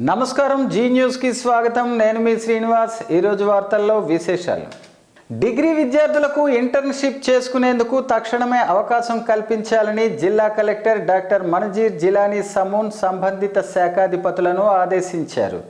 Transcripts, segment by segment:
నమస్కారం G news కి స్వాగతం. నేను మీ శ్రీనివాస్. ఈరోజు వార్తల్లో విశేషాలు. డిగ్రీ విద్యార్థులకు ఇంటర్న్షిప్ చేసుకునేందుకు తక్షణమే అవకాశం కల్పించాలని జిల్లా కలెక్టర్ డాక్టర్ మనజీర్ జిలానీ సమూన్ సంబంధిత శాఖాధిపతులను ఆదేశించారు.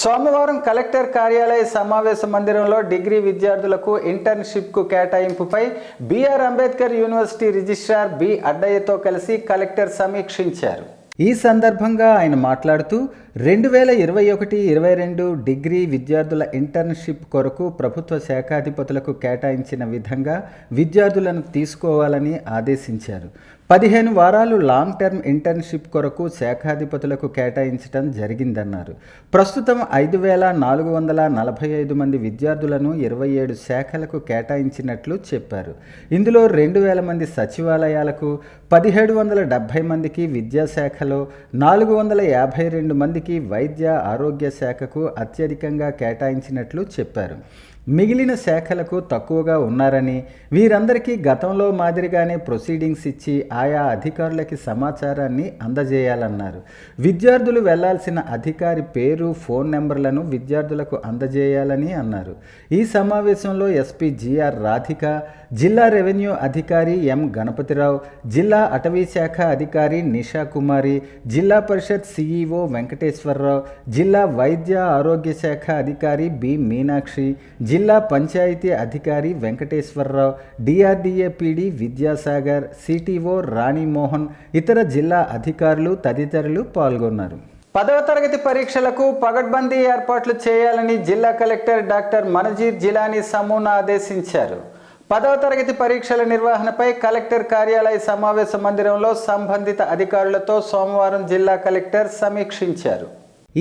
సోమవారం కలెక్టర్ కార్యాలయ సమావేశ మందిరంలో డిగ్రీ విద్యార్థులకు ఇంటర్న్షిప్కు కేటాయింపుపై B R Ambedkar university registrar B అడ్డయ్యతో కలిసి కలెక్టర్ సమీక్షించారు. ఈ సందర్భంగా ఆయన మాట్లాడుతూ 2021-22 డిగ్రీ విద్యార్థుల ఇంటర్న్షిప్ కొరకు ప్రభుత్వ శాఖాధిపతులకు కేటాయించిన విధంగా విద్యార్థులను తీసుకోవాలని ఆదేశించారు. 15 వారాలు లాంగ్ టర్మ్ ఇంటర్న్షిప్ కొరకు శాఖాధిపతులకు కేటాయించడం జరిగిందన్నారు. ప్రస్తుతం 5,445 మంది విద్యార్థులను 27 శాఖలకు కేటాయించినట్లు చెప్పారు. ఇందులో 2,000 మంది సచివాలయాలకు, 1,770 మందికి విద్యాశాఖలో, 452 మందికి వైద్య ఆరోగ్య శాఖకు అత్యధికంగా కేటాయించినట్లు చెప్పారు. మిగిలిన శాఖలకు తక్కువగా ఉన్నారని, వీరందరికీ గతంలో మాదిరిగానే ప్రొసీడింగ్స్ ఇచ్చి ఆయా అధికారులకి సమాచారాన్ని అందజేయాలన్నారు. విద్యార్థులు వెళ్లాల్సిన అధికారి పేరు, ఫోన్ నెంబర్లను విద్యార్థులకు అందజేయాలని అన్నారు. ఈ సమావేశంలో ఎస్పీ జిఆర్ రాధిక, జిల్లా రెవెన్యూ అధికారి ఎం గణపతిరావు, జిల్లా అటవీ శాఖ అధికారి నిషా కుమారి, జిల్లా పరిషత్ సిఈఓ వెంకటేశ్వరరావు, జిల్లా వైద్య ఆరోగ్య శాఖ అధికారి బి మీనాక్షి, జిల్లా పంచాయతీ అధికారి Venkateswararao, DRDA PD Vidyasagar, CTO Ranimohan, ఇతర జిల్లా అధికారులు తదితరులు పాల్గొన్నారు. 10వ తరగతి పరీక్షలకు పగడ్బందీ ఏర్పాట్లు చేయాలని జిల్లా కలెక్టర్ డాక్టర్ మనజీర్ జిలానీ సమూన్ ఆదేశించారు. 10వ తరగతి పరీక్షల నిర్వహణపై కలెక్టర్ కార్యాలయ సమావేశ మందిరంలో సంబంధిత అధికారులతో సోమవారం జిల్లా కలెక్టర్ సమీక్షించారు.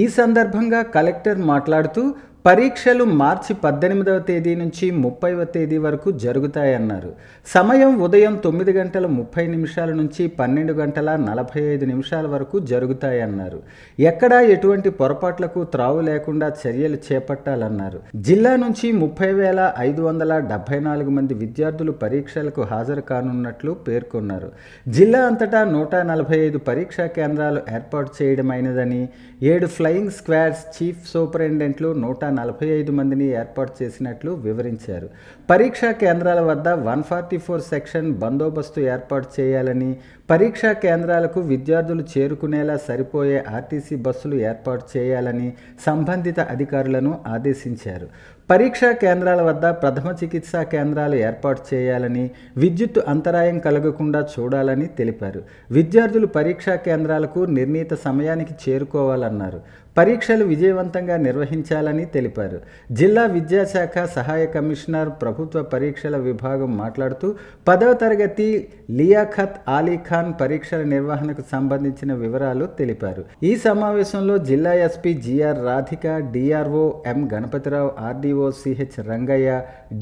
ఈ సందర్భంగా కలెక్టర్ మాట్లాడుతూ పరీక్షలు మార్చి 18వ తేదీ నుంచి 30వ తేదీ వరకు జరుగుతాయన్నారు. సమయం ఉదయం 9:30 నుంచి 12:45 వరకు జరుగుతాయన్నారు. ఎక్కడా ఎటువంటి పొరపాట్లకు త్రావు లేకుండా చర్యలు చేపట్టాలన్నారు. జిల్లా నుంచి 30,574 మంది విద్యార్థులు పరీక్షలకు హాజరు కానున్నట్లు పేర్కొన్నారు. జిల్లా అంతటా 145 పరీక్షా కేంద్రాలు ఏర్పాటు చేయడమైనదని, 7 ఫ్లయింగ్ స్క్వాడ్స్, చీఫ్ సూపరింటెండెంట్లు 145 మందిని ఏర్పాటు చేసినట్లు వివరించారు. పరీక్షా కేంద్రాల వద్ద 144 సెక్షన్ బందోబస్తు ఏర్పాటు చేయాలని, పరీక్షా కేంద్రాలకు విద్యార్థులు చేరుకునేలా సరిపోయే ఆర్టీసీ బస్సులు ఏర్పాటు చేయాలని సంబంధిత అధికారులను ఆదేశించారు. పరీక్షా కేంద్రాల వద్ద ప్రథమ చికిత్సా కేంద్రాలు ఏర్పాటు చేయాలని, విద్యుత్ అంతరాయం కలగకుండా చూడాలని తెలిపారు. విద్యార్థులు పరీక్షా కేంద్రాలకు నిర్ణీత సమయానికి చేరుకోవాలన్నారు. పరీక్షలు విజయవంతంగా నిర్వహించాలని తెలిపారు. జిల్లా విద్యాశాఖ సహాయ కమిషనర్ ప్రభుత్వ పరీక్షల విభాగం మాట్లాడుతూ 10వ తరగతి లియాఖత్ అలీ ఖాన్ పరీక్షల నిర్వహణకు సంబంధించిన వివరాలు తెలిపారు. ఈ సమావేశంలో జిల్లా SP GR Radhika, DRO M Ganapathirao, RDO CH Rangaiah,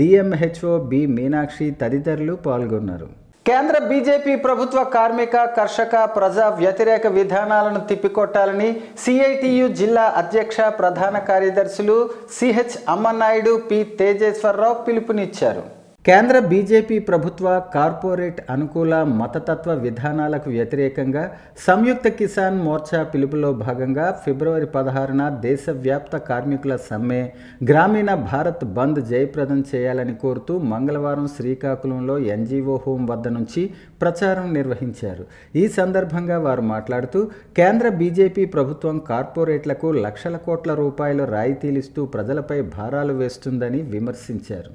DMHO B Meenakshi తదితరులు పాల్గొన్నారు. కేంద్ర బీజేపీ ప్రభుత్వ కార్మిక, కర్షక, ప్రజా వ్యతిరేక విధానాలను తిప్పికొట్టాలని సిఐటియు జిల్లా అధ్యక్ష, ప్రధాన కార్యదర్శులు సిహెచ్ అమ్మనాయుడు, పి తేజేశ్వరరావు పిలుపునిచ్చారు. కేంద్ర బీజేపీ ప్రభుత్వ కార్పొరేట్ అనుకూల మతతత్వ విధానాలకు వ్యతిరేకంగా సంయుక్త కిసాన్ మోర్చా పిలుపులో భాగంగా ఫిబ్రవరి 16న దేశవ్యాప్త కార్మికుల సమ్మె, గ్రామీణ భారత్ బంద్ జయప్రదం చేయాలని కోరుతూ మంగళవారం శ్రీకాకుళంలో ఎన్జీఓ హోం వద్ద నుంచి ప్రచారం నిర్వహించారు. ఈ సందర్భంగా వారు మాట్లాడుతూ కేంద్ర బీజేపీ ప్రభుత్వం కార్పొరేట్లకు లక్షల కోట్ల రూపాయలు రాయితీలిస్తూ ప్రజలపై భారాలు వేస్తుందని విమర్శించారు.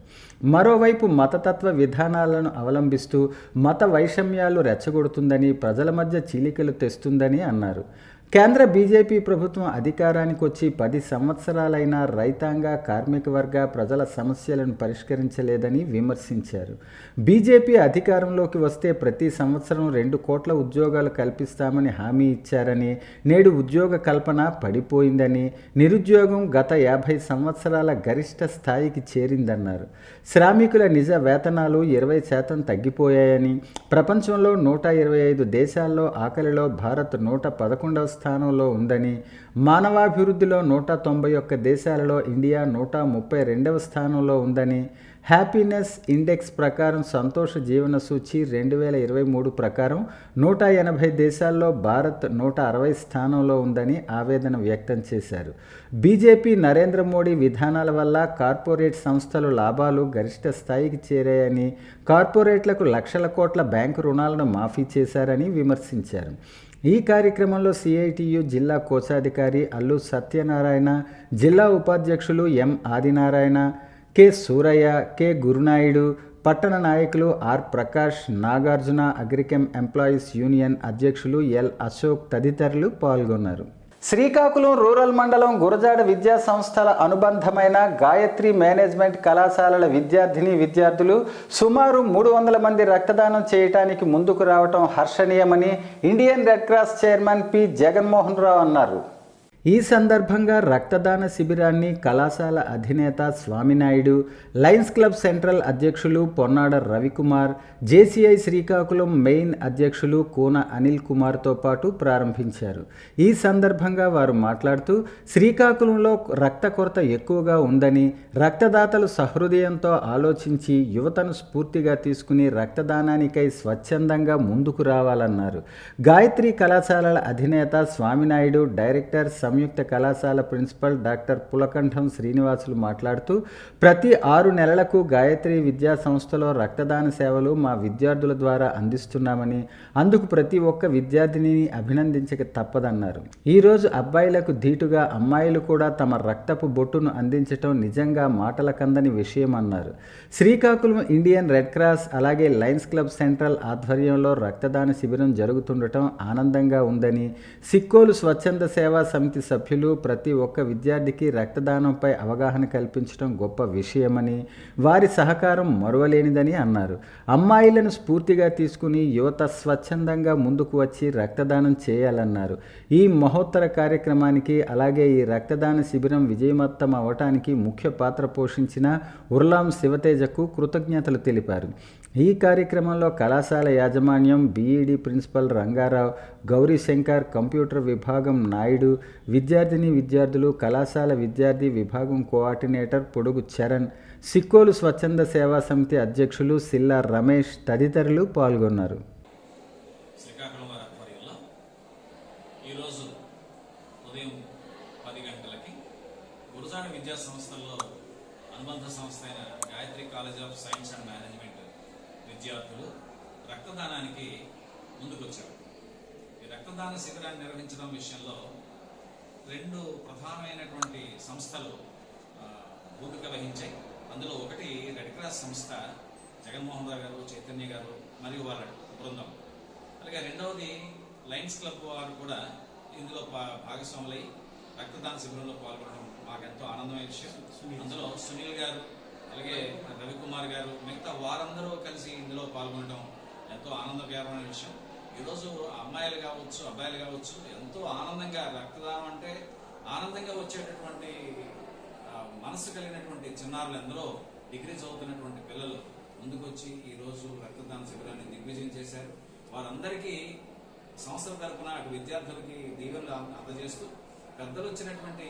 మరోవైపు మతతత్వ విధానాలను అవలంబిస్తూ మత వైషమ్యాలు రెచ్చగొడుతుందని, ప్రజల మధ్య చీలికలు తెస్తుందని అన్నారు. కేంద్ర బీజేపీ ప్రభుత్వం అధికారానికి వచ్చి 10 సంవత్సరాలైనా రైతాంగ, కార్మిక వర్గ ప్రజల సమస్యలను పరిష్కరించలేదని విమర్శించారు. బీజేపీ అధికారంలోకి వస్తే ప్రతి సంవత్సరం 2 కోట్ల ఉద్యోగాలు కల్పిస్తామని హామీ ఇచ్చారని, నేడు ఉద్యోగ కల్పన పడిపోయిందని, నిరుద్యోగం గత 50 సంవత్సరాల గరిష్ట స్థాయికి చేరిందన్నారు. శ్రామికుల నిజ వేతనాలు 20% తగ్గిపోయాయని, ప్రపంచంలో 125 దేశాల్లో ఆకలిలో భారత్ 111వ స్థానంలో ఉందని, మానవాభివృద్ధిలో 191 దేశాలలో ఇండియా 132వ స్థానంలో ఉందని, హ్యాపీనెస్ ఇండెక్స్ ప్రకారం సంతోష జీవన సూచి 2023 ప్రకారం 180 దేశాల్లో భారత్ 160 స్థానంలో ఉందని ఆవేదన వ్యక్తం చేశారు. బీజేపీ నరేంద్ర మోడీ విధానాల వల్ల కార్పొరేట్ సంస్థలు లాభాలు గరిష్ట స్థాయికి చేరాయని, కార్పొరేట్లకు లక్షల కోట్ల బ్యాంకు రుణాలను మాఫీ చేశారని విమర్శించారు. ఈ కార్యక్రమంలో సిఐటియు జిల్లా కోశాధికారి అల్లు సత్యనారాయణ, జిల్లా ఉపాధ్యక్షులు M Adinarayana, K Suraiah, K Gurunaidu, పట్టణ నాయకులు R Prakash, Nagarjuna, Agrichem employees union అధ్యక్షులు ఎల్ అశోక్ తదితరులు పాల్గొన్నారు. శ్రీకాకుళం రూరల్ మండలం గురజాడ విద్యా సంస్థల అనుబంధమైన గాయత్రి మేనేజ్మెంట్ కళాశాలల విద్యార్థులు సుమారు 300 మంది రక్తదానం చేయడానికి ముందుకు రావటం హర్షణీయమని Indian Red Cross chairman P Jaganmohan Rao అన్నారు. ఈ సందర్భంగా రక్తదాన శిబిరాన్ని కళాశాల అధినేత స్వామినాయుడు, లయన్స్ క్లబ్ సెంట్రల్ అధ్యక్షులు పొన్నాడ రవికుమార్, జేసీఐ శ్రీకాకుళం మెయిన్ అధ్యక్షులు కూన అనిల్ కుమార్తో పాటు ప్రారంభించారు. ఈ సందర్భంగా వారు మాట్లాడుతూ శ్రీకాకుళంలో రక్త కొరత ఎక్కువగా ఉందని, రక్తదాతలు సహృదయంతో ఆలోచించి యువతను స్ఫూర్తిగా తీసుకుని రక్తదానానికై స్వచ్ఛందంగా ముందుకు రావాలన్నారు. గాయత్రి కళాశాలల అధినేత స్వామినాయుడు, డైరెక్టర్ సంయుక్త కళాశాల ప్రిన్సిపల్ డాక్టర్ పులకంఠం శ్రీనివాసులు మాట్లాడుతూ ప్రతి 6 నెలలకు గాయత్రి విద్యా సంస్థలో రక్తదాన సేవలు మా విద్యార్థుల ద్వారా అందిస్తున్నామని, అందుకు ప్రతి ఒక్క విద్యార్థిని అభినందించక తప్పదన్నారు. ఈరోజు అబ్బాయిలకు ధీటుగా అమ్మాయిలు కూడా తమ రక్తపు బొట్టును అందించడం నిజంగా మాటల కందని విషయం అన్నారు. శ్రీకాకుళం ఇండియన్ రెడ్ క్రాస్ అలాగే లయన్స్ క్లబ్ సెంట్రల్ ఆధ్వర్యంలో రక్తదాన శిబిరం జరుగుతుండటం ఆనందంగా ఉందని, సిక్కోలు స్వచ్ఛంద సేవా సమితి సభ్యులు ప్రతి ఒక్క విద్యార్థికి రక్తదానంపై అవగాహన కల్పించడం గొప్ప విషయమని, వారి సహకారం మరువలేనిదని అన్నారు. అమ్మాయిలను స్ఫూర్తిగా తీసుకుని యువత స్వచ్ఛందంగా ముందుకు వచ్చి రక్తదానం చేయాలన్నారు. ఈ మహోత్తర కార్యక్రమానికి అలాగే ఈ రక్తదాన శిబిరం విజయవంతం అవటానికి ముఖ్య పాత్ర పోషించిన ఉర్లాం శివతేజకు కృతజ్ఞతలు తెలిపారు. ఈ కార్యక్రమంలో కళాశాల యాజమాన్యం, BEd principal Rangarao, Gaurishankar, computer విభాగం నాయుడు, విద్యార్థులు, కళాశాల విద్యార్థి విభాగం కోఆర్డినేటర్ పొడుగు చరణ్, సిక్కోలు స్వచ్ఛంద సేవా సమితి అధ్యక్షులు సిల్లా రమేష్ తదితరులు పాల్గొన్నారు. శ్రీకాకుళం వారి ఆధ్వర్యంలో ఈరోజు ఉదయం 10 గంటలకి గురజాడ విద్యా సంస్థల్లో అనుబంధ సంస్థ అయిన Gayatri college of science and management విద్యార్థులు రక్తదానానికి ముందుకొచ్చారు. ఈ రక్తదాన శిబిరాన్ని నిర్వహించడం విషయంలో 2 ప్రధానమైనటువంటి సంస్థలు భూమిక వహించాయి. అందులో ఒకటి రెడ్ క్రాస్ సంస్థ, జగన్మోహన్ రావు గారు, చైతన్య గారు మరియు వాళ్ళ బృందం. అలాగే రెండవది లయన్స్ క్లబ్ వారు కూడా ఇందులో భాగస్వాములై రక్తదాన శిబిరంలో పాల్గొనడం మాకెంతో ఆనందమైన విషయం. అందులో సునీల్ గారు, అలాగే రవికుమార్ గారు, మిగతా వారందరూ కలిసి ఇందులో పాల్గొనడం ఎంతో ఆనందకరమైన విషయం. ఈరోజు అమ్మాయిలు కావచ్చు, అబ్బాయిలు కావచ్చు, ఎంతో ఆనందంగా రక్తదానం అంటే ఆనందంగా వచ్చేటటువంటి మనసు కలిగినటువంటి చిన్నారులు, ఎందరో డిగ్రీ చదువుతున్నటువంటి పిల్లలు ముందుకు వచ్చి ఈరోజు రక్తదాన శిబిరాన్ని దిగ్విజయం చేశారు. వారందరికీ సంస్థల తరఫున అటు విద్యార్థులకి దీవెనలు అందజేస్తూ పెద్దలు వచ్చినటువంటి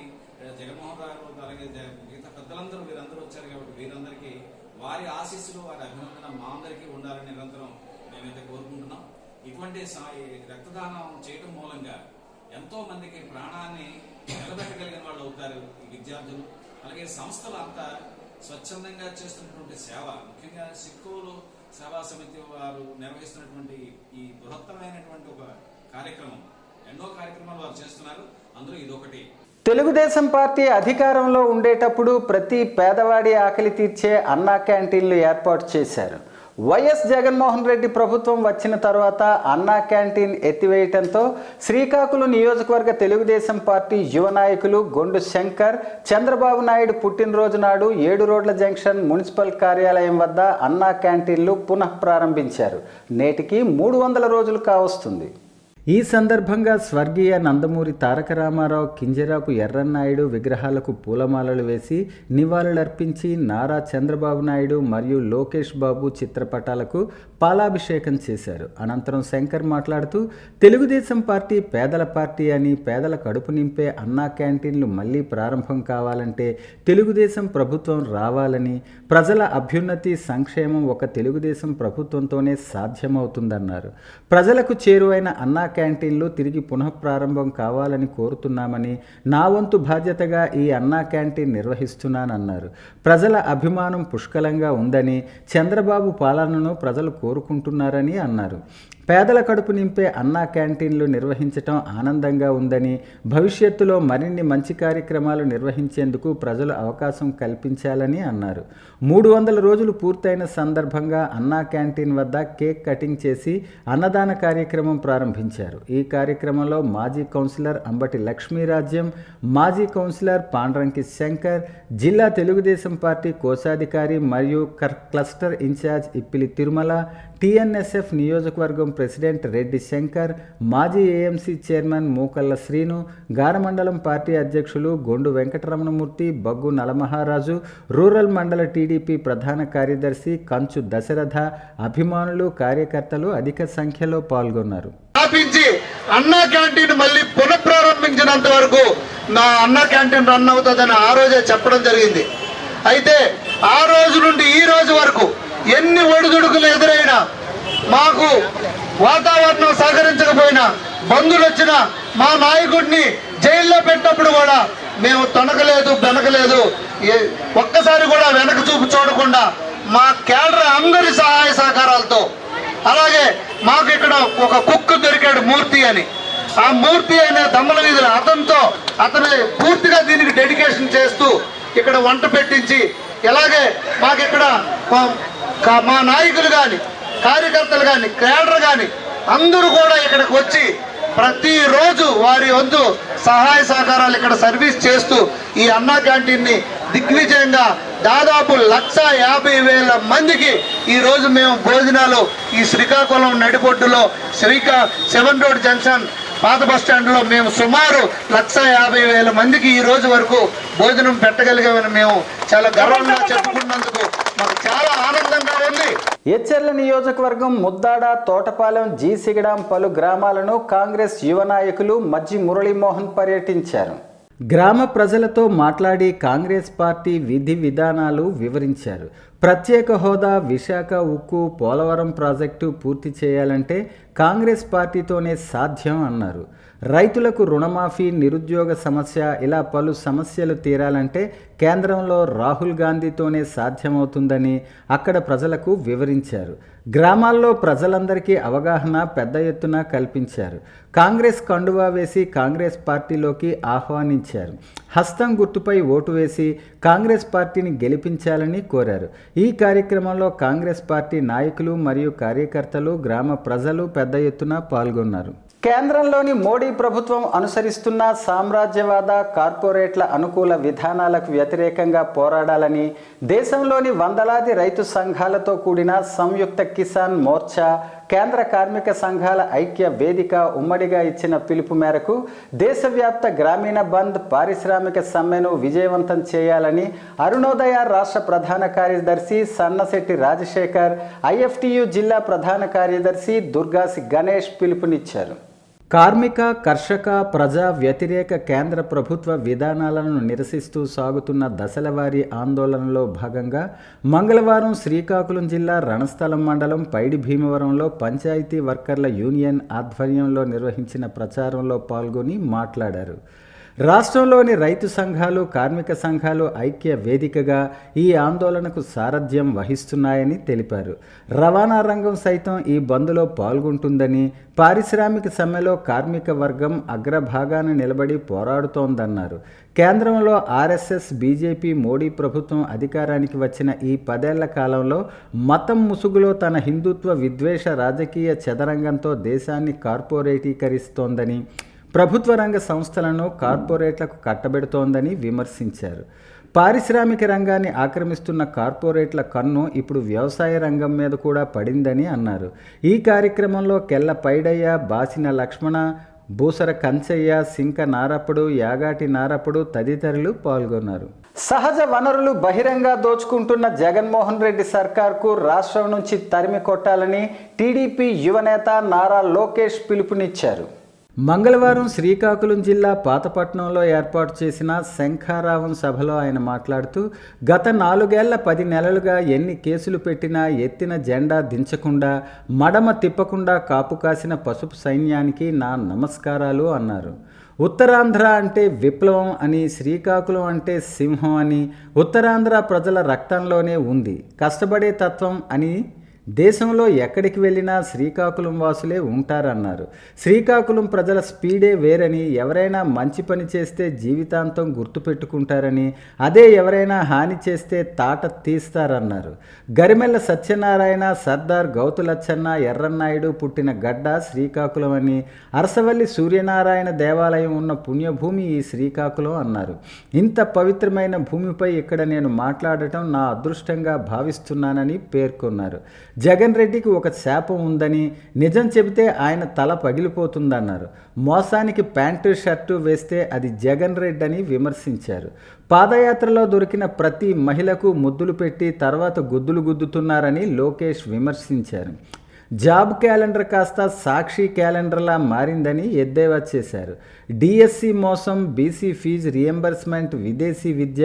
జగన్మోహన్ రావు, అలాగే మిగతా పెద్దలందరూ వీరందరూ వచ్చారు కాబట్టి వీరందరికీ వారి ఆశీస్సులు, వారి అభినందన మా అందరికీ ఉండాలని నిరంతరం మేమైతే కోరుకుంటున్నాం. ఇటువంటి రక్తదానం చేయడం మూలంగా ఎంతో మందికి ప్రాణాన్ని నిలబెట్టగలిగిన వాళ్ళు అవుతారు ఈ విద్యార్థులు. అలాగే సంస్థలు అంతా స్వచ్ఛందంగా చేస్తున్నటువంటి సేవ, ముఖ్యంగా సిక్కోలు సేవా సమితి వారు నిర్వహిస్తున్నటువంటి ఈ బృహత్తమైనటువంటి ఒక కార్యక్రమం, ఎన్నో కార్యక్రమాలు వారు చేస్తున్నారు. అందులో ఇదొకటి. తెలుగుదేశం పార్టీ అధికారంలో ఉండేటప్పుడు ప్రతి పేదవాడి ఆకలి తీర్చే అన్నా క్యాంటీన్లు ఏర్పాటు చేశారు. వైఎస్ జగన్మోహన్ రెడ్డి ప్రభుత్వం వచ్చిన తర్వాత అన్నా క్యాంటీన్ ఎత్తివేయటంతో శ్రీకాకుళం నియోజకవర్గ తెలుగుదేశం పార్టీ యువ నాయకులు గొండు శంకర్ చంద్రబాబు నాయుడు పుట్టినరోజు నాడు 7 రోడ్ల జంక్షన్ మున్సిపల్ కార్యాలయం వద్ద అన్నా క్యాంటీన్లు పునః ప్రారంభించారు. నేటికి 300 రోజులు కావస్తుంది. ఈ సందర్భంగా స్వర్గీయ నందమూరి తారక రామారావు, కింజరాపు ఎర్రన్నాయుడు విగ్రహాలకు పూలమాలలు వేసి నివాళులర్పించి నారా చంద్రబాబు నాయుడు మరియు లోకేష్ బాబు చిత్రపటాలకు పాలాభిషేకం చేశారు. అనంతరం శంకర్ మాట్లాడుతూ తెలుగుదేశం పార్టీ పేదల పార్టీ అని, పేదల కడుపు నింపే అన్నా క్యాంటీన్లు మళ్లీ ప్రారంభం కావాలంటే తెలుగుదేశం ప్రభుత్వం రావాలని, ప్రజల అభ్యున్నతి సంక్షేమం ఒక తెలుగుదేశం ప్రభుత్వంతోనే సాధ్యమవుతుందన్నారు. ప్రజలకు చేరువైన అన్నా క్యాంటీన్లు తిరిగి పునఃప్రారంభం కావాలని కోరుతున్నామని, నా వంతు బాధ్యతగా ఈ అన్నా క్యాంటీన్ నిర్వహిస్తున్నానన్నారు. ప్రజల అభిమానం పుష్కలంగా ఉందని, చంద్రబాబు పాలనను ప్రజలు కోరుకుంటున్నారని అన్నారు. పేదల కడుపు నింపే అన్నా క్యాంటీన్లు నిర్వహించటం ఆనందంగా ఉందని, భవిష్యత్తులో మరిన్ని మంచి కార్యక్రమాలు నిర్వహించేందుకు ప్రజలు అవకాశం కల్పించాలని అన్నారు. 300 రోజులు పూర్తయిన సందర్భంగా అన్నా క్యాంటీన్ వద్ద కేక్ కటింగ్ చేసి అన్నదాన కార్యక్రమం ప్రారంభించారు. ఈ కార్యక్రమంలో మాజీ కౌన్సిలర్ అంబటి లక్ష్మీరాజ్యం, మాజీ కౌన్సిలర్ పాండ్రంకి శంకర్, జిల్లా తెలుగుదేశం పార్టీ కోశాధికారి మరియు cluster incharge Ippili Tirumala, TNSF నియోజకవర్గం ప్రెసిడెంట్ రెడ్డి శంకర్, మాజీ ఏఎంసీ చైర్మన్ మూకల్ల శ్రీను, గారమండలం పార్టీ అధ్యక్షులు గొండు వెంకటరమణమూర్తి, బగ్గు నలమహారాజు, రూరల్ మండల టీడీపీ ప్రధాన కార్యదర్శి కంచు దశరథ, అభిమానులు, కార్యకర్తలు అధిక సంఖ్యలో పాల్గొన్నారు. అన్నా క్యాంటీన్ మళ్ళీ పునఃప్రారంభించినంత వరకు నా అన్నా క్యాంటీన్ రన్ అవుతుందని ఆ రోజే చెప్పడం జరిగింది. అయితే ఆ రోజు నుండి ఈ రోజు వరకు ఎన్ని ఒడిదుడుకులు ఎదురైనా, మాకు వాతావరణం సహకరించకపోయినా, బంధువులు వచ్చినా, మా నాయకుడిని జైల్లో పెట్టినప్పుడు కూడా మేము తొనకలేదు, బెనకలేదు. ఒక్కసారి కూడా వెనక చూపు చూడకుండా మా కేడర్ అందరి సహాయ సహకారాలతో, అలాగే మాకు ఇక్కడ ఒక కుక్ దొరికాడు మూర్తి అని, ఆ మూర్తి అనే దమ్మల వీధులు అతను పూర్తిగా దీనికి డెడికేషన్ చేస్తూ ఇక్కడ వంట పెట్టించి, అలాగే మాకు ఇక్కడ మా నాయకులు కానీ, కార్యకర్తలు కానీ, కేడర్ కానీ అందరూ కూడా ఇక్కడికి వచ్చి ప్రతిరోజు వారి వంతు సహాయ సహకారాలు ఇక్కడ సర్వీస్ చేస్తూ ఈ అన్నా క్యాంటీన్ని దిగ్విజయంగా దాదాపు 150,000 మందికి ఈ రోజు మేము భోజనాలు ఈ శ్రీకాకుళం నడిబొడ్డులో 7 రోడ్ జంక్షన్ పాత బస్టాండ్లో మేము సుమారు 150,000 మందికి ఈ రోజు వరకు భోజనం పెట్టగలిగామని మేము చాలా గర్వంగా చెప్పుకున్నందుకు మాకు చాలా ఆనందంగా ఉంది. ఎచ్చెర్ల నియోజకవర్గం ముద్దాడ, తోటపాలెం, జీసిగడాం పలు గ్రామాలను కాంగ్రెస్ యువ నాయకులు మజ్జి మురళీమోహన్ పర్యటించారు. గ్రామ ప్రజలతో మాట్లాడి కాంగ్రెస్ పార్టీ విధి విధానాలు వివరించారు. ప్రత్యేక హోదా, విశాఖ ఉక్కు, పోలవరం ప్రాజెక్టు పూర్తి చేయాలంటే కాంగ్రెస్ పార్టీతోనే సాధ్యం అన్నారు. రైతులకు రుణమాఫీ, నిరుద్యోగ సమస్య ఇలా పలు సమస్యలు తీరాలంటే కేంద్రంలో రాహుల్ గాంధీతోనే సాధ్యమవుతుందని అక్కడ ప్రజలకు వివరించారు. గ్రామాల్లో ప్రజలందరికీ అవగాహన పెద్ద ఎత్తున కల్పించారు. కాంగ్రెస్ కండువా వేసి కాంగ్రెస్ పార్టీలోకి ఆహ్వానించారు. హస్తం గుర్తుపై ఓటు వేసి కాంగ్రెస్ పార్టీని గెలిపించాలని కోరారు. ఈ కార్యక్రమంలో కాంగ్రెస్ పార్టీ నాయకులు మరియు కార్యకర్తలు, గ్రామ ప్రజలు పెద్ద ఎత్తున పాల్గొన్నారు. కేంద్రంలోని మోడీ ప్రభుత్వం అనుసరిస్తున్న సామ్రాజ్యవాద, కార్పొరేట్ల అనుకూల విధానాలకు వ్యతిరేకంగా పోరాడాలని దేశంలోని వందలాది రైతు సంఘాలతో కూడిన సంయుక్త కిసాన్ మోర్చా, కేంద్ర కార్మిక సంఘాల ఐక్య వేదిక ఉమ్మడిగా ఇచ్చిన పిలుపు మేరకు దేశవ్యాప్త గ్రామీణ బంద్, పారిశ్రామిక సమ్మెను విజయవంతం చేయాలని అరుణోదయ రాష్ట్ర ప్రధాన కార్యదర్శి సన్నశెట్టి రాజశేఖర్, ఐఎఫ్టియు జిల్లా ప్రధాన కార్యదర్శి దుర్గాసి గణేష్ పిలుపునిచ్చారు. కార్మిక, కర్షక, ప్రజా వ్యతిరేక కేంద్ర ప్రభుత్వ విధానాలను నిరసిస్తూ సాగుతున్న దశలవారీ ఆందోళనలో భాగంగా మంగళవారం శ్రీకాకుళం జిల్లా రణస్థలం మండలం పైడి భీమవరంలో పంచాయతీ వర్కర్ల యూనియన్ ఆధ్వర్యంలో నిర్వహించిన ప్రచారంలో పాల్గొని మాట్లాడారు. రాష్ట్రంలోని రైతు సంఘాలు, కార్మిక సంఘాలు ఐక్య వేదికగా ఈ ఆందోళనకు సారథ్యం వహిస్తున్నాయని తెలిపారు. రవాణా రంగం సైతం ఈ బంద్లో పాల్గొంటుందని, పారిశ్రామిక సమ్మెలో కార్మిక వర్గం అగ్రభాగాన నిలబడి పోరాడుతోందన్నారు. కేంద్రంలో ఆర్ఎస్ఎస్, బీజేపీ, మోడీ ప్రభుత్వం అధికారానికి వచ్చిన ఈ 10 ఏళ్ల కాలంలో మతం ముసుగులో తన హిందుత్వ విద్వేష రాజకీయ చదరంగంతో దేశాన్ని కార్పొరేటీకరిస్తోందని, ప్రభుత్వ రంగ సంస్థలను కార్పొరేట్లకు కట్టబెడుతోందని విమర్శించారు. పారిశ్రామిక రంగాన్ని ఆక్రమిస్తున్న కార్పొరేట్ల కన్ను ఇప్పుడు వ్యవసాయ రంగం మీద కూడా పడిందని అన్నారు. ఈ కార్యక్రమంలో కెల్ల పైడయ్య, బాసిన లక్ష్మణ, బూసర కంచయ్య, సింక నారప్పుడు, యాగాటి నారప్పుడు తదితరులు పాల్గొన్నారు. సహజ వనరులు బహిరంగ దోచుకుంటున్న జగన్మోహన్ రెడ్డి సర్కార్కు రాష్ట్రం నుంచి తరిమి కొట్టాలని టీడీపీ యువనేత నారా లోకేష్ పిలుపునిచ్చారు. మంగళవారం శ్రీకాకుళం జిల్లా పాతపట్నంలో ఏర్పాటు చేసిన శంఖారావం సభలో ఆయన మాట్లాడుతూ, గత 4 ఏళ్ల 10 నెలలుగా ఎన్ని కేసులు పెట్టినా ఎత్తిన జెండా దించకుండా, మడమ తిప్పకుండా కాపు కాసిన పసుపు సైన్యానికి నా నమస్కారాలు అన్నారు. ఉత్తరాంధ్ర అంటే విప్లవం అని, శ్రీకాకుళం అంటే సింహం అని, ఉత్తరాంధ్ర ప్రజల రక్తంలోనే ఉంది కష్టపడే తత్వం అని, దేశంలో ఎక్కడికి వెళ్ళినా శ్రీకాకుళం వాసులే ఉంటారన్నారు. శ్రీకాకుళం ప్రజల స్పీడే వేరని, ఎవరైనా మంచి పని చేస్తే జీవితాంతం గుర్తుపెట్టుకుంటారని, అదే ఎవరైనా హాని చేస్తే తాట తీస్తారన్నారు. గరిమెల్ల సత్యనారాయణ, సర్దార్ గౌతులచ్చన్న, ఎర్రన్నాయుడు పుట్టిన గడ్డ శ్రీకాకుళం అని, అరసవల్లి సూర్యనారాయణ దేవాలయం ఉన్న పుణ్యభూమి ఈ శ్రీకాకుళం అన్నారు. ఇంత పవిత్రమైన భూమిపై ఇక్కడ నేను మాట్లాడటం నా అదృష్టంగా భావిస్తున్నానని పేర్కొన్నారు. జగన్ రెడ్డికి ఒక శాపం ఉందని, నిజం చెబితే ఆయన తల పగిలిపోతుందన్నారు. మోసానికి ప్యాంటు షర్టు వేస్తే అది జగన్ రెడ్డి అని విమర్శించారు. పాదయాత్రలో దొరికిన ప్రతి మహిళకు ముద్దులు పెట్టి తర్వాత గుద్దులు గుద్దుతున్నారని లోకేష్ విమర్శించారు. జాబ్ క్యాలెండర్ కాస్త సాక్షి క్యాలెండర్లా మారిందని ఎద్దేవా చేశారు. డిఎస్సి మోసం, బీసీ ఫీజు రియంబర్స్మెంట్, విదేశీ విద్య,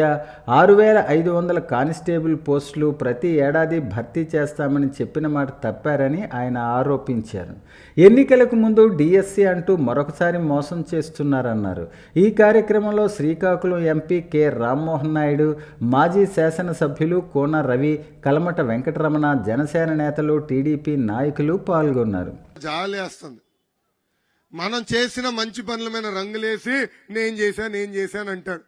6500 కానిస్టేబుల్ పోస్టులు ప్రతి ఏడాది భర్తీ చేస్తామని చెప్పిన మాట తప్పారని ఆయన ఆరోపించారు. ఎన్నికలకు ముందు డిఎస్సి అంటూ మరొకసారి మోసం చేస్తున్నారన్నారు. ఈ కార్యక్రమంలో శ్రీకాకుళం ఎంపీ కె రామ్మోహన్ నాయుడు, మాజీ శాసనసభ్యులు కోన రవి, కలమట వెంకటరమణ, జనసేన నేతలు, టీడీపీ నాయకులు పాల్గొన్నారు. జాలేస్తుంది. మనం చేసిన మంచి పనుల మీద రంగులేసి నేను చేశాను అంటాడు.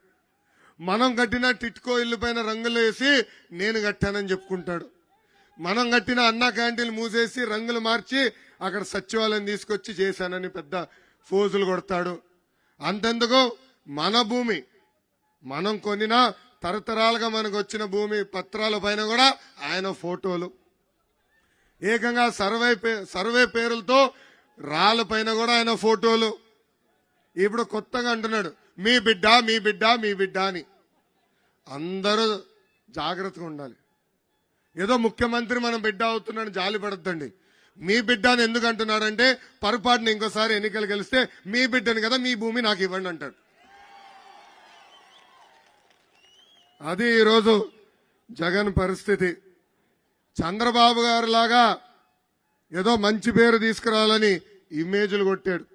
మనం కట్టిన టిట్కో ఇల్లు పైన రంగులు వేసి నేను కట్టానని చెప్పుకుంటాడు. మనం కట్టిన అన్నా క్యాంటీన్లు మూసేసి రంగులు మార్చి అక్కడ సచివాలయం తీసుకొచ్చి చేశానని పెద్ద ఫోజులు కొడతాడు. అంతెందుకు, మన భూమి మనం కొనిన తరతరాలుగా మనకు వచ్చిన భూమి పత్రాల పైన కూడా ఆయన ఫోటోలు, ఏకంగా సర్వే పేరులతో రాళ్ళ పైన కూడా ఆయన ఫోటోలు. ఇప్పుడు కొత్తగా అంటున్నాడు మీ బిడ్డ మీ బిడ్డ మీ బిడ్డ అని. అందరూ జాగ్రత్తగా ఉండాలి. ఏదో ముఖ్యమంత్రి మనం బిడ్డ అవుతున్నాడు జాలి పడద్దండి. మీ బిడ్డ అని ఎందుకు అంటున్నాడంటే, పొరపాటున ఇంకోసారి ఎన్నికలు గెలిస్తే మీ బిడ్డని కదా మీ భూమి నాకు ఇవ్వండి అంటాడు. అది ఈరోజు జగన్ పరిస్థితి. చంద్రబాబు గారు లాగా ఏదో మంచి పేరు తీసుకురావాలని ఇమేజ్లు కొట్టాడు.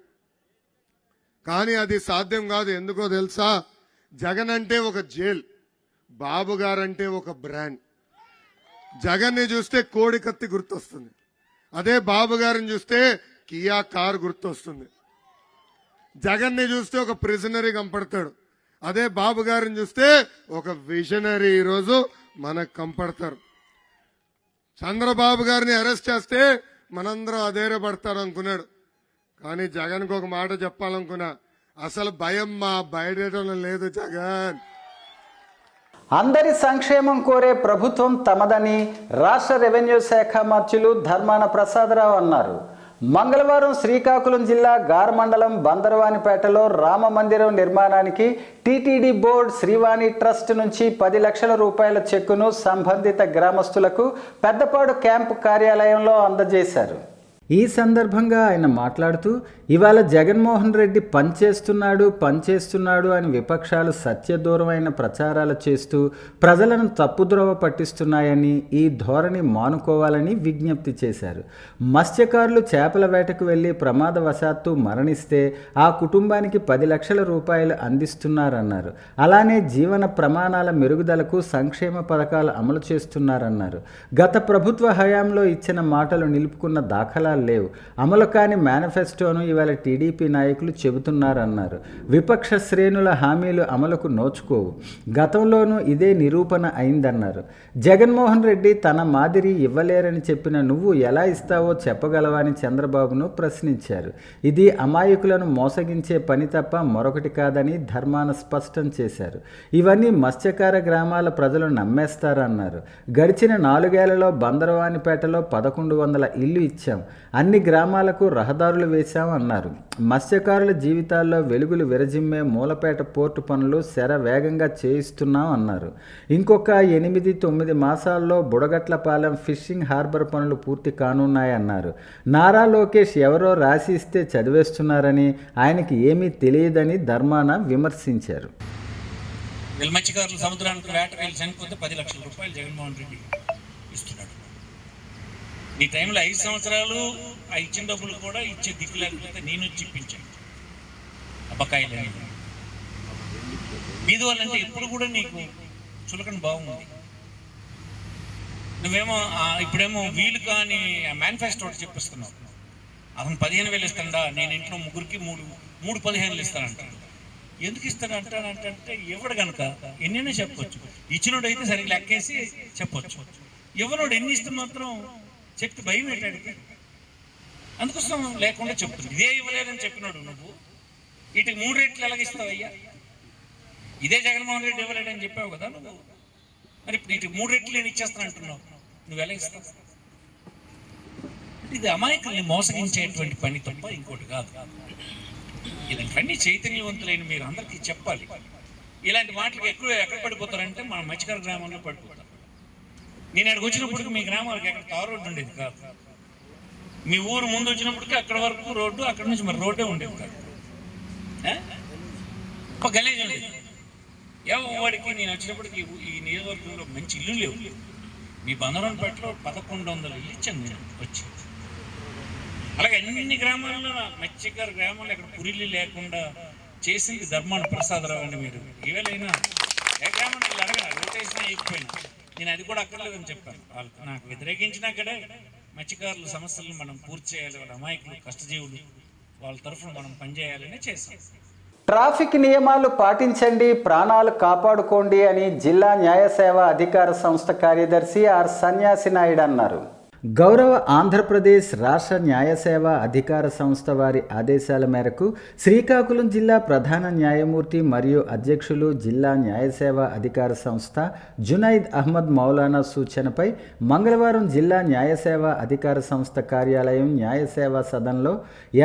కానీ అది సాధ్యం కాదు. ఎందుకో తెలుసా? జగన్ అంటే ఒక జైల్, బాబు గారు అంటే ఒక బ్రాండ్. జగన్ని చూస్తే కోడి కత్తి గుర్తొస్తుంది, అదే బాబు గారిని చూస్తే కియా కార్ గుర్తొస్తుంది. జగన్ని చూస్తే ఒక ప్రిజనరీ కంపడతాడు, అదే బాబు గారిని చూస్తే ఒక విజనరీ ఈరోజు మనకు కంపడతారు. చంద్రబాబు గారిని అరెస్ట్ చేస్తే మనందరం అధైర్యపడతారు అనుకున్నాడు. కానీ జగన్కి ఒక మాట చెప్పాలనుకున్నా, అసలు భయం మా బయటలో లేదు జగన్. అందరి సంక్షేమం కోరే ప్రభుత్వం తమదని రాష్ట్ర రెవెన్యూ శాఖ మంత్రులు ధర్మాన ప్రసాదరావు అన్నారు. మంగళవారం శ్రీకాకుళం జిల్లా గార్ మండలం బందరవానిపేటలో రామ మందిరం నిర్మాణానికి టీటీడీ బోర్డు శ్రీవాణి ట్రస్ట్ నుంచి 10 లక్షల రూపాయల చెక్కును సంబంధిత గ్రామస్తులకు పెద్దపాడు క్యాంపు కార్యాలయంలో అందజేశారు. ఈ సందర్భంగా ఆయన మాట్లాడుతూ, ఇవాళ జగన్మోహన్ రెడ్డి పనిచేస్తున్నాడు అని విపక్షాలు సత్యదూరమైన ప్రచారాలు చేస్తూ ప్రజలను తప్పుద్రోవ పట్టిస్తున్నాయని, ఈ ధోరణి మానుకోవాలని విజ్ఞప్తి చేశారు. మత్స్యకారులు చేపల వేటకు వెళ్లి ప్రమాదవశాత్తు మరణిస్తే ఆ కుటుంబానికి 10 లక్షల రూపాయలు అందిస్తున్నారన్నారు. అలానే జీవన ప్రమాణాల మెరుగుదలకు సంక్షేమ పథకాలు అమలు చేస్తున్నారన్నారు. గత ప్రభుత్వ హయాంలో ఇచ్చిన మాటలు నిలుపుకున్న దాఖలాలు పథకాలు లేవు, అమలు కాని మేనిఫెస్టోను ఇవాళ టీడీపీ నాయకులు చెబుతున్నారన్నారు. విపక్ష శ్రేణుల హామీలు అమలుకు నోచుకోవు, గతంలోనూ ఇదే నిరూపణ అయిందన్నారు. జగన్మోహన్ రెడ్డి తన మాదిరి ఇవ్వలేరని చెప్పిన నువ్వు ఎలా ఇస్తావో చెప్పగలవా అని చంద్రబాబును ప్రశ్నించారు. ఇది అమాయకులను మోసగించే పని తప్ప మరొకటి కాదని ధర్మాన స్పష్టం చేశారు. ఇవన్నీ మత్స్యకార గ్రామాల ప్రజలు నమ్మేస్తారన్నారు. గడిచిన 4 ఏళ్లలో బందరవానిపేటలో 1100 ఇల్లు ఇచ్చాం, అన్ని గ్రామాలకు రహదారులు వేశాం అన్నారు. మత్స్యకారుల జీవితాల్లో వెలుగులు విరజిమ్మే మూలపేట పోర్టు పనులు శరవేగంగా చేయిస్తున్నాం అన్నారు. ఇంకొక 8-9 మాసాల్లో బుడగట్లపాలెం ఫిషింగ్ హార్బర్ పనులు పూర్తి కానున్నాయన్నారు. నారా లోకేష్ ఎవరో రాసి ఇస్తే చదివేస్తున్నారని, ఆయనకి ఏమీ తెలియదని ధర్మాన విమర్శించారు. మత్స్యకారులు సముద్రానికి వేటకు వెళ్ళి చనిపోతే 10 లక్షల రూపాయలు జగన్మోహన్ రెడ్డి ఇస్తున్నాడు. ఈ టైంలో 5 సంవత్సరాలు ఆ ఇచ్చిన డబ్బులు కూడా ఇచ్చే దిక్కు లేకపోతే నేను వచ్చి ఇప్పించాను అబ్బకాయలు. బీది వాళ్ళంటే ఎప్పుడు కూడా నీకు చులకన బాగుంది. నువ్వేమో ఇప్పుడేమో వీలు కానీ మేనిఫెస్టో ఒకటి చెప్పిస్తున్నావు. అతను 15,000 ఇస్తాడా, నేను ఇంట్లో ముగ్గురికి 3 15,000 ఇస్తానంటాడు. ఎందుకు ఇస్తాడు అంటాడంటే ఎవడు కనుక ఎన్నైనా చెప్పొచ్చు. ఇచ్చినోడు అయితే సరిగ్గా లెక్కేసి చెప్పొచ్చు. ఎవరోడు ఎన్ని ఇస్తే మాత్రం చెప్తే భయం ఏంటాడికి, అందుకోసం లేకుండా చెప్తుంది. ఇదే ఇవ్వలేదని చెప్పినాడు నువ్వు, వీటికి 3 రేట్లు ఎలాగిస్తావయ్యా? ఇదే జగన్మోహన్ రెడ్డి ఇవ్వలేడని చెప్పావు కదా నువ్వు, మరి ఇప్పుడు వీటికి 3 రేట్లు నేను ఇచ్చేస్తాను అంటున్నావు, నువ్వు ఎలా ఇస్తావు? ఇది అమాయకుల్ని మోసగించేటువంటి పని తప్ప ఇంకోటి కాదు. ఇలాంటివన్నీ చైతన్యవంతులైన మీరు అందరికీ చెప్పాలి. ఇలాంటి మాటలకు ఎక్కడ పడిపోతారంటే మన మత్స్యకార గ్రామంలో పడిపోతారు. నేను అక్కడికి వచ్చినప్పటికి మీ గ్రామాలకు ఎక్కడ తారు రోడ్డు ఉండేది కాదు. మీ ఊరు ముందు వచ్చినప్పటికీ అక్కడ వరకు రోడ్డు, అక్కడ నుంచి మరి రోడ్డే ఉండేది కాదు. ఒక గలీజ్ ఉండేది. ఎవరికి నేను వచ్చినప్పటికీ ఈ నియోజకవర్గంలో మంచి ఇల్లు లేవు. మీ బందరంపేటలో 1100 ఇల్లు ఇచ్చాను నేను వచ్చి. అలాగే అన్ని గ్రామాల్లో మత్స్యకార గ్రామాల్లో ఎక్కడ పురిల్లు లేకుండా చేసింది ధర్మాన ప్రసాదరావు అండి. మీరు ఈవేళైనా ఏ గ్రామాన్ని వీళ్ళు అడగరా, రోటేసినా ఎక్కిపోయినా నేను అది కూడా అక్కర్లేదని చెప్పాను. వాళ్ళకి నాకు వ్యతిరేకించినా అక్కడే మత్స్యకారుల సమస్యలను మనం పూర్తి చేయాలి. వాళ్ళ అమాయకులు, కష్టజీవులు, వాళ్ళ తరఫున మనం పనిచేయాలని చేశాం. ట్రాఫిక్ నియమాలు పాటించండి, ప్రాణాలు కాపాడుకోండి అని జిల్లా న్యాయ సేవా అధికార సంస్థ కార్యదర్శి ఆర్ సన్యాసి నాయుడు అన్నారు. గౌరవ ఆంధ్రప్రదేశ్ రాష్ట్ర న్యాయ సేవా అధికార సంస్థ వారి ఆదేశాల మేరకు శ్రీకాకుళం జిల్లా ప్రధాన న్యాయమూర్తి మరియు అధ్యక్షులు జిల్లా న్యాయ సేవా అధికార సంస్థ జునైద్ అహ్మద్ మౌలానా సూచనపై మంగళవారం జిల్లా న్యాయ సేవా అధికార సంస్థ కార్యాలయం న్యాయ సేవా సదన్లో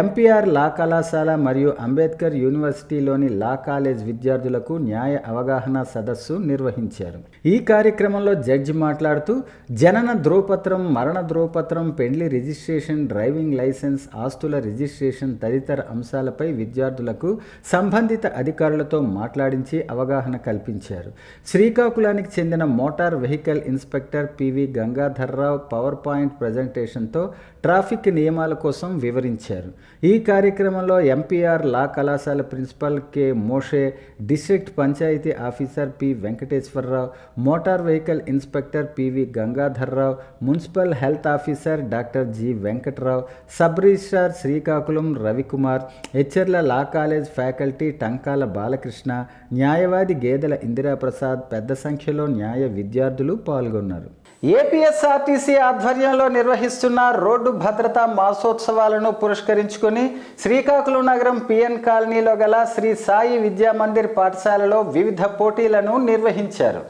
ఎంపీఆర్ లా కళాశాల మరియు అంబేద్కర్ యూనివర్సిటీలోని లా కాలేజ్ విద్యార్థులకు న్యాయ అవగాహన సదస్సు నిర్వహించారు. ఈ కార్యక్రమంలో జడ్జి మాట్లాడుతూ జనన ధ్రువపత్రం, మరణ ధ్రువపత్రం, పెండ్లి రిజిస్ట్రేషన్, డ్రైవింగ్ లైసెన్స్, ఆస్తుల రిజిస్ట్రేషన్ తదితర అంశాలపై విద్యార్థులకు సంబంధిత అధికారులతో మాట్లాడించి అవగాహన కల్పించారు. శ్రీకాకుళానికి చెందిన motor vehicle inspector PV Gangadharrao power point ప్రజెంటేషన్తో ట్రాఫిక్ నియమాల కోసం వివరించారు. ఈ కార్యక్రమంలో ఎంపీఆర్ లా కళాశాల principal K Moshe, district panchayati officer P Venkateswararao, motor vehicle inspector PV Gangadharrao, municipal health officer doctor G Venkatrao, sub registrar Srikakulam Ravikumar, హెచ్ఎర్ల law college faculty Tankala Balakrishna, న్యాయవాది గేదెల ఇందిరాప్రసాద్, పెద్ద సంఖ్యలో న్యాయ విద్యార్థులు పాల్గొన్నారు. ఏపీఎస్ఆర్టీసీ ఆధ్వర్యంలో నిర్వహిస్తున్న రోడ్డు భద్రతా మాసోత్సవాలను పురస్కరించుకొని శ్రీకాకుళం నగరం పిఎన్ కాలనీలో గల శ్రీ సాయి విద్యా మందిర్ పాఠశాలలో వివిధ పోటీలను నిర్వహించారు.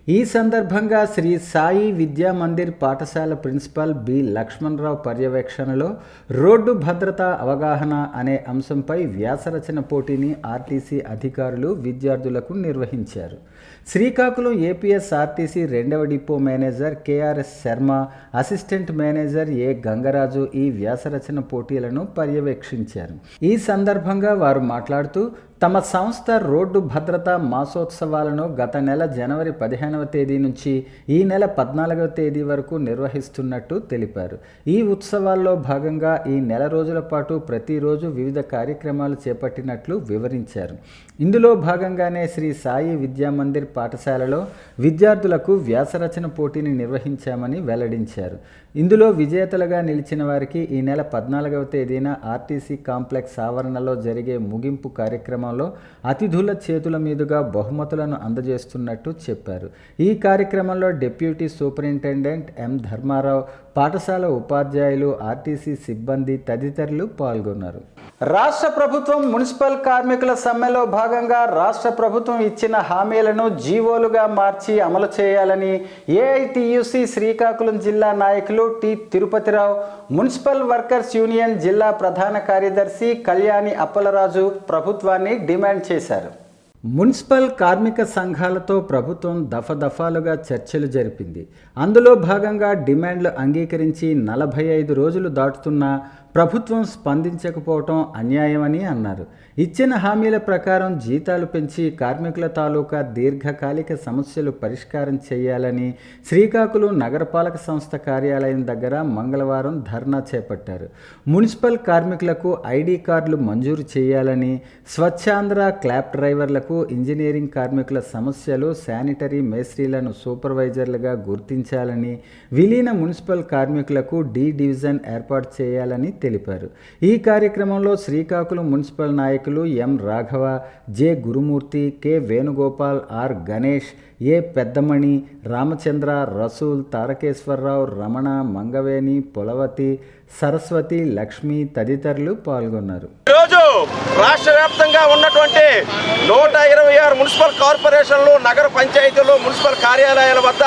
ఈ సందర్భంగా శ్రీ సాయి విద్యా మందిర్ పాఠశాల ప్రిన్సిపాల్ బి లక్ష్మణరావు పర్యవేక్షణలో రోడ్డు భద్రతా అవగాహన అనే అంశంపై వ్యాసరచన పోటీని ఆర్టీసీ అధికారులు విద్యార్థులకు నిర్వహించారు. శ్రీకాకుళం ఏపీఎస్ఆర్టీసీ 2వ depot manager KRS Sharma, assistant manager A Gangaraju ఈ వ్యాసరచన పోటీలను పర్యవేక్షించారు. ఈ సందర్భంగా వారు మాట్లాడుతూ తమ సంస్థ రోడ్డు భద్రతా మాసోత్సవాలను గత నెల జనవరి 15 15వ తేదీ నుంచి ఈ నెల 14వ తేదీ వరకు నిర్వహిస్తున్నట్టు తెలిపారు. ఈ ఉత్సవాల్లో భాగంగా ఈ నెల రోజుల పాటు ప్రతిరోజు వివిధ కార్యక్రమాలు చేపట్టినట్లు వివరించారు. ఇందులో భాగంగానే శ్రీ సాయి విద్యామందిర్ పాఠశాలలో విద్యార్థులకు వ్యాసరచన పోటీని నిర్వహించామని వెల్లడించారు. ఇందులో విజేతలుగా నిలిచిన వారికి ఈ నెల 14వ తేదీన ఆర్టీసీ కాంప్లెక్స్ ఆవరణలో జరిగే ముగింపు కార్యక్రమంలో అతిథుల చేతుల మీదుగా బహుమతులను అందజేస్తున్నట్టు చెప్పారు. ఈ కార్యక్రమంలో డిప్యూటీ సూపరింటెండెంట్ ఎం ధర్మారావు, పాఠశాల ఉపాధ్యాయులు, ఆర్టీసీ సిబ్బంది తదితరులు పాల్గొన్నారు. రాష్ట్ర ప్రభుత్వం మున్సిపల్ కార్మికుల సమ్మెలో భాగంగా రాష్ట్ర ప్రభుత్వం ఇచ్చిన హామీలను జీవోలుగా మార్చి అమలు చేయాలని ఏఐటియుసి శ్రీకాకుళం జిల్లా నాయకులు T Tirupathirao, municipal workers union జిల్లా ప్రధాన కార్యదర్శి కళ్యాణి అప్పలరాజు ప్రభుత్వాన్ని డిమాండ్ చేశారు. మున్సిపల్ కార్మిక సంఘాలతో ప్రభుత్వం దఫాలుగా చర్చలు జరిపింది. అందులో భాగంగా డిమాండ్లు అంగీకరించి 45 రోజులు దాటుతున్నా ప్రభుత్వం స్పందించకపోవటం అన్యాయమని అన్నారు. ఇచ్చిన హామీల ప్రకారం జీతాలు పెంచి కార్మికుల తాలూకా దీర్ఘకాలిక సమస్యలు పరిష్కారం చేయాలని శ్రీకాకుళం నగరపాలక సంస్థ కార్యాలయం దగ్గర మంగళవారం ధర్నా చేపట్టారు. మున్సిపల్ కార్మికులకు ఐడి కార్డులు మంజూరు చేయాలని, స్వచ్ఛాంధ్ర క్లాప్ డ్రైవర్లకు, ఇంజనీరింగ్ కార్మికుల సమస్యలు, శానిటరీ మేస్త్రీలను సూపర్వైజర్లుగా గుర్తించాలని, విలీన మున్సిపల్ కార్మికులకు డి డివిజన్ ఏర్పాటు చేయాలని తెలిపారు. ఈ కార్యక్రమంలో శ్రీకాకుళం మున్సిపల్ నాయకులు M Raghava, J Gurumurthy, K Venugopal, R Ganesh, A Peddamani, Ramachandra, Rasool, Tarakeswararao, Ramana, Mangaveni, Polavathi, Saraswathi, Lakshmi తదితరులు పాల్గొన్నారు. ఈరోజు రాష్ట్ర వ్యాప్తంగా ఉన్నటువంటి 126 మున్సిపల్ కార్పొరేషన్లు, నగర పంచాయతీలు, మున్సిపల్ కార్యాలయాల వద్ద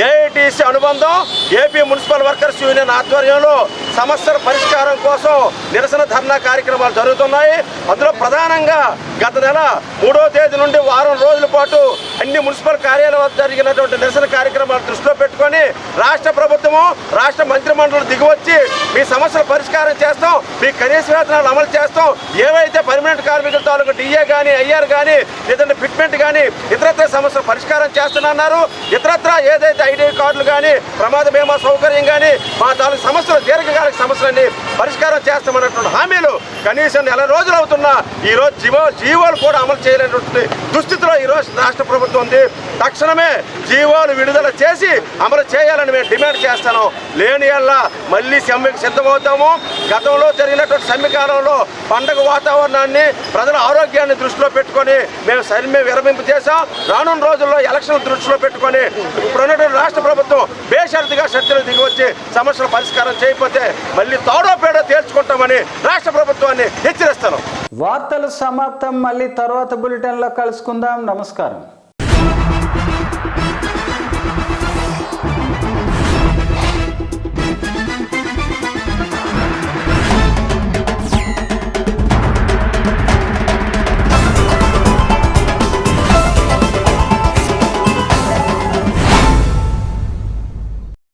ఏఐటిసి అనుబంధం ఏపీ మున్సిపల్ వర్కర్స్ యూనియన్ ఆధ్వర్యంలో సమస్యల పరిష్కారం కోసం నిరసన ధర్నా కార్యక్రమాలు జరుగుతున్నాయి. అందులో ప్రధానంగా గత నెల 3వ తేదీ నుండి వారం రోజుల పాటు అన్ని మున్సిపల్ కార్యాలయాల వద్ద జరిగినటువంటి నిరసన కార్యక్రమాలు దృష్టిలో పెట్టుకొని రాష్ట్ర ప్రభుత్వము, రాష్ట్ర మంత్రిమండలి దిగివచ్చి మీ సమస్యల పరిష్కారం చేస్తాం, మీ కనీస వేతనాలు అమలు చేస్తాం, ఏవైతే పర్మనెంట్ కార్మికుల తాలూకు డిఏ కానీ, ఐఆర్ కానీ, లేదంటే ఫిట్మెంట్ కానీ ఇతరత్ర సమస్యల పరిష్కారం చేస్తున్నారు. ఇతరత్ర ఏదైతే ఐడి కార్డులు కానీ, ప్రమాద బీమా సౌకర్యం కానీ, మా తాలూకు సమస్యలు, దీర్ఘకాలిక సమస్యలన్నీ పరిష్కారం చేస్తామన్నటువంటి హామీలు కనీసం నెల రోజులు అవుతున్నా ఈరోజు జీవోలు కూడా అమలు చేయలేనటువంటి దుస్థితిలో ఈరోజు రాష్ట్ర ప్రభుత్వం ఉంది. తక్షణమే జీవోలు విడుదల చేసి అమలు చేయాలని మేము డిమాండ్ చేస్తాను. లేని వల్ల మళ్ళీ సమ్మెకు సిద్ధమవుతాము. గతంలో జరిగినటువంటి సమ్మె కాలంలో పండగ వాతావరణాన్ని, ప్రజల ఆరోగ్యాన్ని దృష్టిలో పెట్టుకొని మేము సమ్మె విరమింపు చేశాం. రానున్న రోజుల్లో ఎలక్షన్ దృష్టిలో పెట్టుకొని ఇప్పుడున్నటువంటి రాష్ట్ర ప్రభుత్వం బేషరతుగా చర్చలు దిగివచ్చి సమస్యల పరిష్కారం చేయకపోతే మళ్ళీ తాడో పేడో తేల్చుకుంటామని రాష్ట్ర ప్రభుత్వాన్ని హెచ్చరిస్తాను. వార్తలు సమాప్తం. మళ్ళీ తర్వాత బులెటిన్లో కలుసుకుందాం. నమస్కారం.